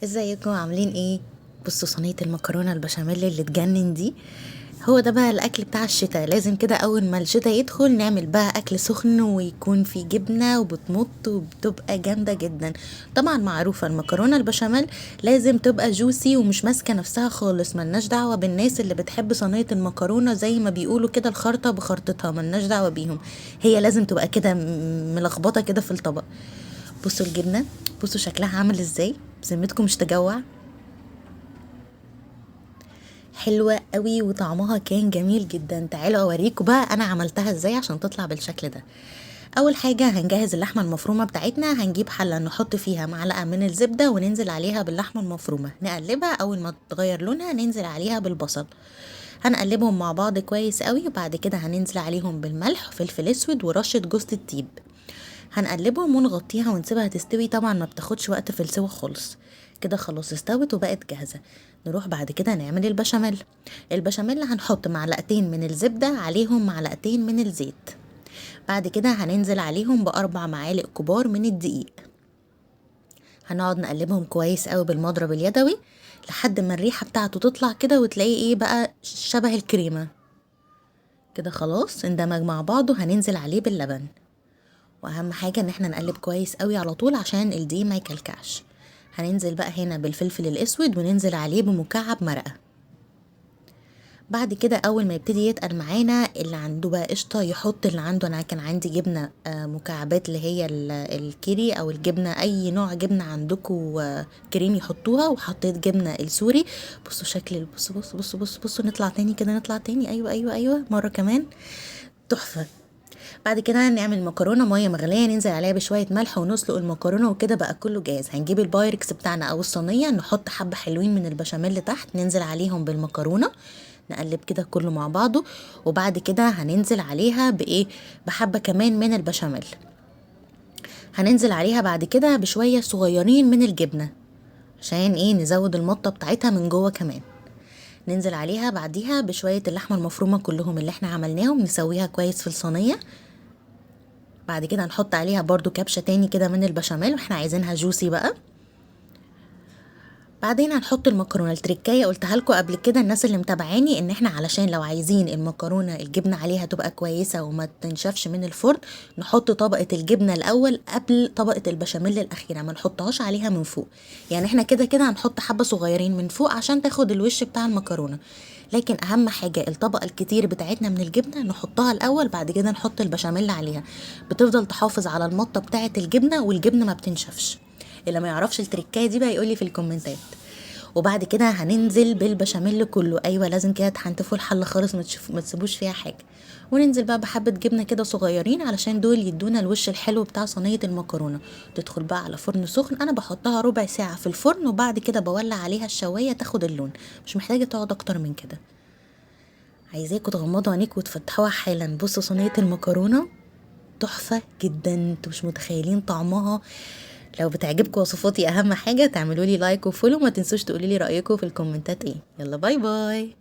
ازيكم عاملين ايه؟ بصوا صينيه المكرونه البشاميل اللي تجنن دي. هو ده بقى الاكل بتاع الشتاء، لازم كده اول ما الشتاء يدخل نعمل بقى اكل سخن ويكون فيه جبنه وبتمط وبتبقى جامده جدا. طبعا معروفه المكرونه البشاميل لازم تبقى جوسي ومش ماسكه نفسها خالص، ملناش دعوه بالناس اللي بتحب صينيه المكرونه زي ما بيقولوا كده الخرطه بخرطتها، ملناش دعوه بيهم. هي لازم تبقى كده ملخبطه كده في الطبق. بصوا الجبنه، بصوا شكلها عامل ازاي، بذمتكم مش تجوع؟ حلوة قوي وطعمها كان جميل جدا. تعالوا اوريكم بقى انا عملتها ازاي عشان تطلع بالشكل ده. اول حاجة هنجهز اللحمة المفرومة بتاعتنا، هنجيب حلة نحط فيها معلقة من الزبدة وننزل عليها باللحمة المفرومة، نقلبها اول ما تغير لونها ننزل عليها بالبصل. هنقلبهم مع بعض كويس قوي، وبعد كده هننزل عليهم بالملح وفلفل اسود ورشة جوز الطيب. هنقلبهم ونغطيها ونسيبها تستوي، طبعا ما بتاخدش وقت في السوا خالص. كده خلاص استوت وبقت جاهزة. نروح بعد كده نعمل البشاميل. البشاميل هنحط معلقتين من الزبدة عليهم معلقتين من الزيت. بعد كده هننزل عليهم بأربع معالق كبار من الدقيق. هنقعد نقلبهم كويس قوي بالمضرب اليدوي لحد ما الريحة بتاعته تطلع كده وتلاقيه ايه بقى شبه الكريمة. كده خلاص اندمج مع بعضه، هننزل عليه باللبن. واهم حاجة ان احنا نقلب كويس قوي على طول عشان الدقيق ما يكلكعش. هننزل بقى هنا بالفلفل الاسود وننزل عليه بمكعب مرقة. بعد كده اول ما يبتدي يتقل معانا، اللي عنده بقى قشطه يحط، اللي عنده انا كان عندي جبنه مكعبات اللي هي الكيري او الجبنه، اي نوع جبنه عندكم كريم يحطوها، وحطيت جبنه السوري. بصوا شكل، بصوا نطلع تاني كده، نطلع تاني، ايوه ايوه ايوه مره كمان. تحفه. بعد كده نعمل مكرونه ميه مغليه ننزل عليها بشويه ملح ونسلق المكرونه، وكده بقى كله جاهز. هنجيب البايركس بتاعنا او الصينيه، نحط حبه حلوين من البشاميل تحت، ننزل عليهم بالمكرونه، نقلب كده كله مع بعضه. وبعد كده هننزل عليها بايه، بحبه كمان من البشاميل. هننزل عليها بعد كده بشويه صغيرين من الجبنه عشان ايه نزود المطه بتاعتها من جوه كمان. ننزل عليها بعديها بشويه اللحمه المفرومه كلهم اللي احنا عملناهم، نسويها كويس في الصينيه. بعد كده هنحط عليها برضو كبشة تاني كده من البشاميل، واحنا عايزينها جوسي بقى. بعدين هنحط المكرونه. التركايه قلتها لكم قبل كده الناس اللي متابعاني، ان احنا علشان لو عايزين المكرونه الجبنه عليها تبقى كويسه وما تنشفش من الفرن، نحط طبقه الجبنه الاول قبل طبقه البشاميل الاخيره، ما نحطهاش عليها من فوق. يعني احنا كده كده هنحط حبه صغيرين من فوق عشان تاخد الوش بتاع المكرونه، لكن اهم حاجه الطبقه الكتير بتاعتنا من الجبنه نحطها الاول، بعد كده نحط البشاميل عليها. بتفضل تحافظ على المطه بتاعه الجبنه والجبنه ما بتنشفش. اللي ما يعرفش التركايه دي بقى يقولي في الكومنتات. وبعد كده هننزل بالبشاميل كله، ايوه لازم كده تحنتفوا الحله خالص، ما تسيبوش فيها حاجه. وننزل بقى بحبه جبنه كده صغيرين علشان دول يدونا الوش الحلو بتاع صينيه المكرونه. تدخل بقى على فرن سخن، انا بحطها ربع ساعه في الفرن وبعد كده بولع عليها الشوايه تاخد اللون، مش محتاجه تقعد اكتر من كده. عايزاكم تغمضوا عينيكم وتفتحوها حالا. بصوا صينيه المكرونه تحفه جدا، انتوا مش متخيلين طعمها. لو بتعجبكم وصفاتي اهم حاجه تعملوا لي لايك وفولو، ما تنسوش تقولوا لي رايكم في الكومنتات ايه. يلا باي باي.